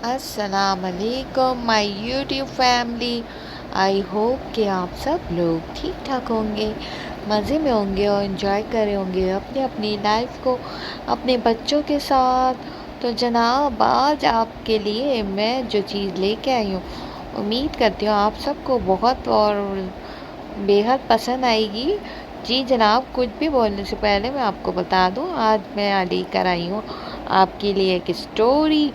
अस्सलाम वालेकुम my YouTube family. I hope कि आप सब लोग ठीक ठाक होंगे, मज़े में होंगे और इन्जॉय कर रहे होंगे अपनी अपनी लाइफ को अपने बच्चों के साथ। तो जनाब, आज आपके लिए मैं जो चीज़ लेके आई हूँ, उम्मीद करती हूँ आप सबको बहुत और बेहद पसंद आएगी। जी जनाब, कुछ भी बोलने से पहले मैं आपको बता दूँ, आज मैं लेकर आई हूँ आपके लिए एक स्टोरी।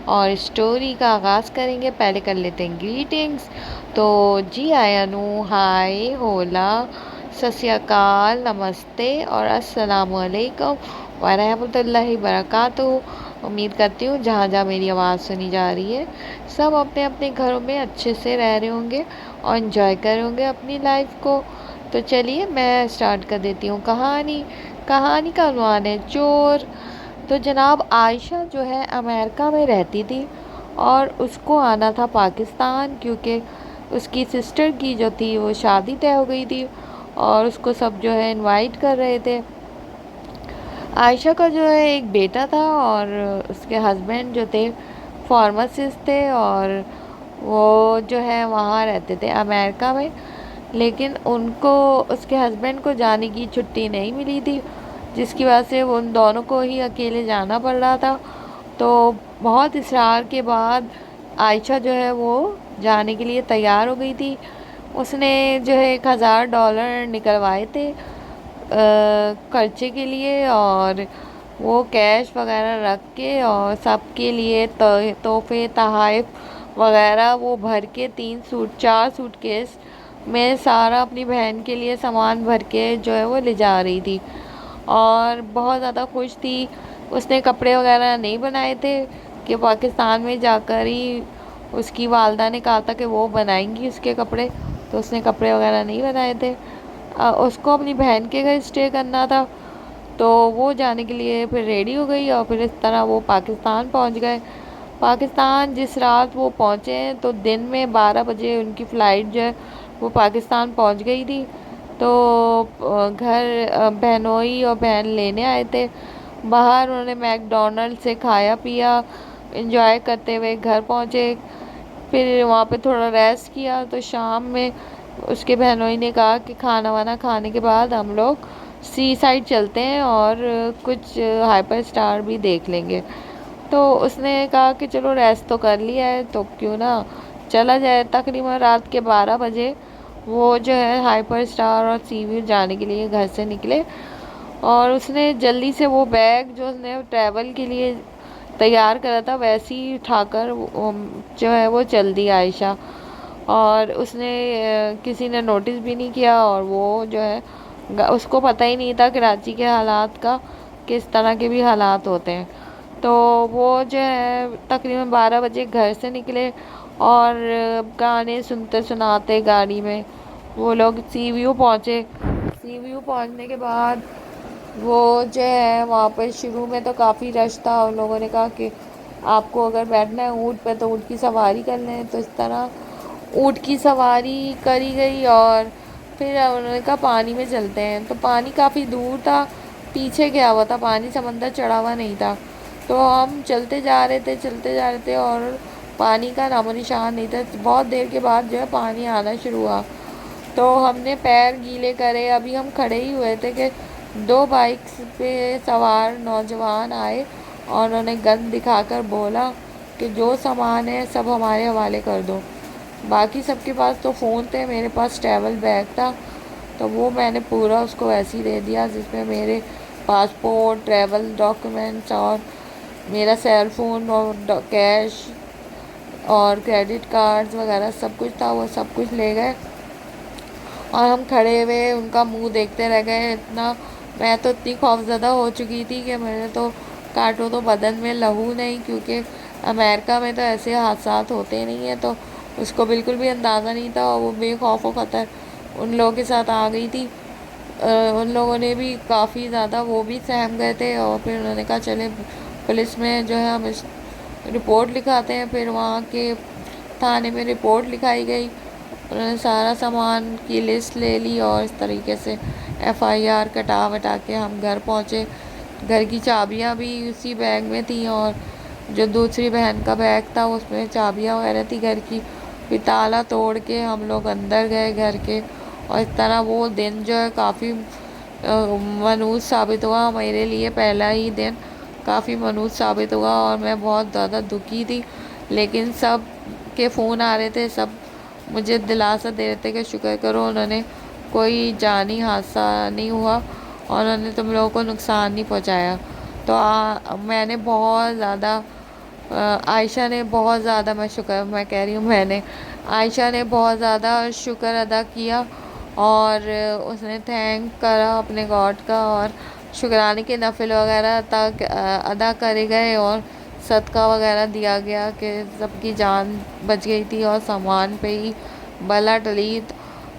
और स्टोरी का आगाज़ करेंगे, पहले कर लेते हैं ग्रीटिंग्स। तो जी आयानू, हाय, होला, सत श्री अकाल, नमस्ते और अस्सलाम वालेकुम व रहमतुल्लाहि बरकातुहू। उम्मीद करती हूँ जहाँ जहाँ मेरी आवाज़ सुनी जा रही है, सब अपने अपने घरों में अच्छे से रह रहे होंगे और इन्जॉय कर रहे होंगे अपनी लाइफ को। तो चलिए मैं स्टार्ट कर देती हूँ कहानी। कहानी का उन्वान है चोर। तो जनाब, आयशा जो है अमेरिका में रहती थी और उसको आना था पाकिस्तान, क्योंकि उसकी सिस्टर की जो थी वो शादी तय हो गई थी और उसको सब जो है इनवाइट कर रहे थे। आयशा का जो है एक बेटा था और उसके हस्बैंड जो थे फार्मासिस्ट थे और वो जो है वहाँ रहते थे अमेरिका में। लेकिन उनको उसके हस्बैंड को जाने की छुट्टी नहीं मिली थी, जिसकी वजह से वो उन दोनों को ही अकेले जाना पड़ रहा था। तो बहुत इसरार के बाद आयशा जो है वो जाने के लिए तैयार हो गई थी। उसने जो है $1000 निकलवाए थे खर्चे के लिए, और वो कैश वगैरह रख के और सबके लिए तोहफे तोहफ़ वगैरह वो भर के 4 सूटकेस में सारा अपनी बहन के लिए सामान भर के जो है वो ले जा रही थी और बहुत ज़्यादा खुश थी। उसने कपड़े वगैरह नहीं बनाए थे कि पाकिस्तान में जाकर ही उसकी वालदा ने कहा था कि वो बनाएंगी उसके कपड़े, तो उसने कपड़े वगैरह नहीं बनाए थे। उसको अपनी बहन के घर स्टे करना था, तो वो जाने के लिए फिर रेडी हो गई और फिर इस तरह वो पाकिस्तान पहुंच गए। पाकिस्तान जिस रात वो पहुंचे तो दिन में 12 बजे उनकी फ़्लाइट जो है वो पाकिस्तान पहुंच गई थी। तो घर बहनोई और बहन लेने आए थे। बाहर उन्होंने मैकडोनल्ड से खाया पिया, एंजॉय करते हुए घर पहुंचे। फिर वहाँ पे थोड़ा रेस्ट किया, तो शाम में उसके बहनोई ने कहा कि खाना वाना खाने के बाद हम लोग सी साइड चलते हैं और कुछ हाइपर स्टार भी देख लेंगे। तो उसने कहा कि चलो रेस्ट तो कर लिया है तो क्यों ना चला जाए। तकरीबन रात के 12 बजे वो जो है हाइपर स्टार और सी व्यू जाने के लिए घर से निकले और उसने जल्दी से वो बैग जो उसने ट्रैवल के लिए तैयार करा था वैसे ही उठाकर जो है वो चल दी आयशा। और उसने किसी ने नोटिस भी नहीं किया और वो जो है उसको पता ही नहीं था कराची के हालात का किस तरह के भी हालात होते हैं। तो वो जो है तकरीबन 12 बजे घर से निकले और गाने सुनते सुनाते गाड़ी में वो लोग सी व्यू पहुँचे। सी व्यू पहुँचने के बाद वो जो है वहाँ पर शुरू में तो काफ़ी रश था। उन लोगों ने कहा कि आपको अगर बैठना है ऊँट पे तो ऊँट की सवारी कर लें। तो इस तरह ऊँट की सवारी करी गई और फिर उन्होंने कहा पानी में चलते हैं। तो पानी काफ़ी दूर था, पीछे गया हुआ था पानी, समंदर चढ़ा हुआ नहीं था। तो हम चलते जा रहे थे और पानी का नामो निशान नहीं था। बहुत देर के बाद जो है पानी आना शुरू हुआ, तो हमने पैर गीले करे, अभी हम खड़े ही हुए थे कि 2 बाइक्स पे सवार नौजवान आए और उन्होंने गन दिखाकर बोला कि जो सामान है सब हमारे हवाले कर दो। बाकी सबके पास तो फ़ोन थे, मेरे पास ट्रैवल बैग था, तो वो मैंने पूरा उसको ऐसे ही दे दिया जिसमें मेरे पासपोर्ट, ट्रैवल डॉक्यूमेंट्स और मेरा सेल फ़ोन और कैश और क्रेडिट कार्ड्स वगैरह सब कुछ था। वो सब कुछ ले गए और हम खड़े हुए उनका मुंह देखते रह गए। इतना मैं तो इतनी खौफज़दा हो चुकी थी कि मैंने तो काटो तो बदन में लहू नहीं, क्योंकि अमेरिका में तो ऐसे हादसात होते नहीं हैं। तो उसको बिल्कुल भी अंदाज़ा नहीं था और वो बेखौफ व ख़तर उन लोगों के साथ आ गई थी। उन लोगों ने भी काफ़ी ज़्यादा वो भी सहम गए थे और फिर उन्होंने कहा चले पुलिस में जो है हम इस रिपोर्ट लिखाते हैं। फिर वहाँ के थाने में रिपोर्ट लिखाई गई, उन्होंने सारा सामान की लिस्ट ले ली और इस तरीके से एफआईआर कटा वटा के हम घर पहुँचे। घर की चाबियाँ भी उसी बैग में थी और جو دوسری بہن کا بیگ تھا اس میں چابیاں وغیرہ تھی گھر کی، پھر تالا توڑ کے ہم لوگ اندر گئے گھر کے، اور اس طرح وہ دن جو ہے کافی منحوس ثابت ہوا میرے لیے۔ پہلا ہی دن کافی منحوس ثابت ہوا اور میں بہت زیادہ دکھی تھی، لیکن سب کے فون آ رہے تھے، سب مجھے دلاسا دے رہے تھے کہ شکر کرو انہوں نے کوئی جانی حادثہ نہیں ہوا اور انہوں نے تم لوگوں کو نقصان نہیں پہنچایا۔ تو میں نے بہت زیادہ عائشہ نے بہت زیادہ میں کہہ رہی ہوں میں نے عائشہ نے بہت زیادہ شکر ادا کیا، اور اس نے تھینک کرا اپنے گاڈ کا، اور شکرانے کے نفل وغیرہ ادا کرے گئے، اور صدقہ وغیرہ دیا گیا کہ سب کی جان بچ گئی تھی اور سامان پہ ہی بلا ٹلی۔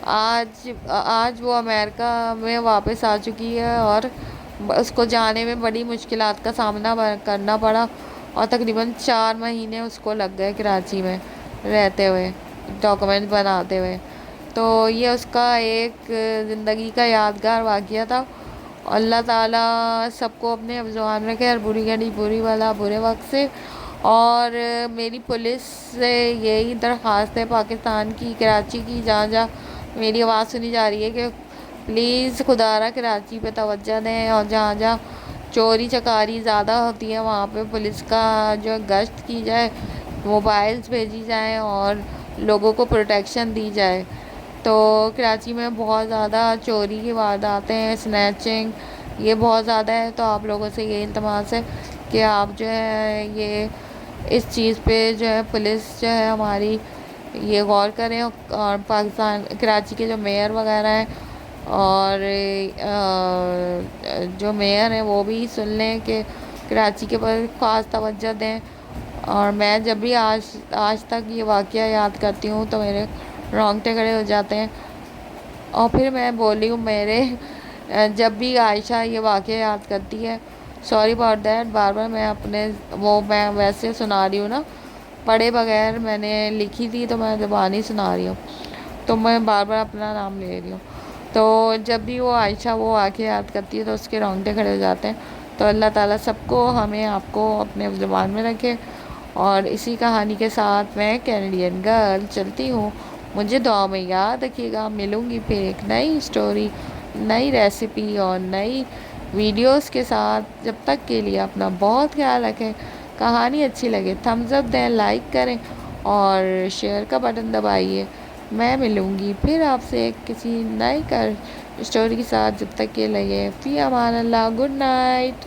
آج وہ امریکہ میں واپس آ چکی ہے، اور اس کو جانے میں بڑی مشکلات کا سامنا کرنا پڑا، اور تقریباً 4 مہینے اس کو لگ گئے کراچی میں رہتے ہوئے، ڈاکومنٹ بناتے ہوئے۔ تو یہ اس کا ایک زندگی کا یادگار واقعہ تھا۔ اللہ تعالیٰ سب کو اپنے حفظ میں رکھے، اور بری گھڑی بری والا برے وقت سے۔ اور میری پولیس سے یہی درخواست ہے، پاکستان کی، کراچی کی، جہاں جہاں میری آواز سنی جا رہی ہے، کہ پلیز خدا را کراچی پہ توجہ دیں، اور جہاں جہاں چوری چکاری زیادہ ہوتی ہے وہاں پہ پولیس کا جو گشت کی جائے، موبائلز بھیجی جائیں اور لوگوں کو پروٹیکشن دی جائے۔ تو کراچی میں بہت زیادہ چوری کی وارداتیں ہیں، اسنیچنگ یہ بہت زیادہ ہے، تو آپ لوگوں سے یہ التماس ہے کہ آپ جو ہے یہ اس چیز پہ جو ہے پولیس جو ہے ہماری یہ غور کریں، اور پاکستان کراچی کے جو میئر وغیرہ ہیں اور جو میئر ہیں وہ بھی سن لیں کہ کراچی کے پر خاص توجہ دیں۔ اور میں جب بھی آج تک یہ واقعہ یاد کرتی ہوں تو میرے رونگٹے کھڑے ہو جاتے ہیں، اور پھر میں بولی ہوں جب بھی عائشہ یہ واقعہ یاد کرتی ہے، سوری اباؤٹ دیٹ، بار بار میں ویسے سنا رہی ہوں نا، پڑھے بغیر میں نے لکھی تھی تو میں زبانی سنا رہی ہوں، تو میں بار بار اپنا نام لے رہی ہوں۔ تو جب بھی وہ عائشہ وہ واقعہ یاد کرتی ہے تو اس کے رونگٹے کھڑے ہو جاتے ہیں۔ تو اللہ تعالیٰ سب کو، ہمیں، آپ کو اپنے زبان میں رکھے۔ اور اسی کہانی کے ساتھ میں کینیڈین گرل چلتی ہوں، مجھے دعا میں یاد رکھیے گا۔ ملوں گی پھر ایک نئی اسٹوری، نئی ریسیپی اور نئی ویڈیوز کے ساتھ۔ جب تک کے لیے اپنا بہت خیال رکھیں۔ کہانی اچھی لگے تھمز اپ دیں، لائک کریں اور شیئر کا بٹن دبائیے۔ میں ملوں گی پھر آپ سے کسی نئی اسٹوری کے ساتھ، جب تک کے لیے فی امان اللہ، گڈ نائٹ۔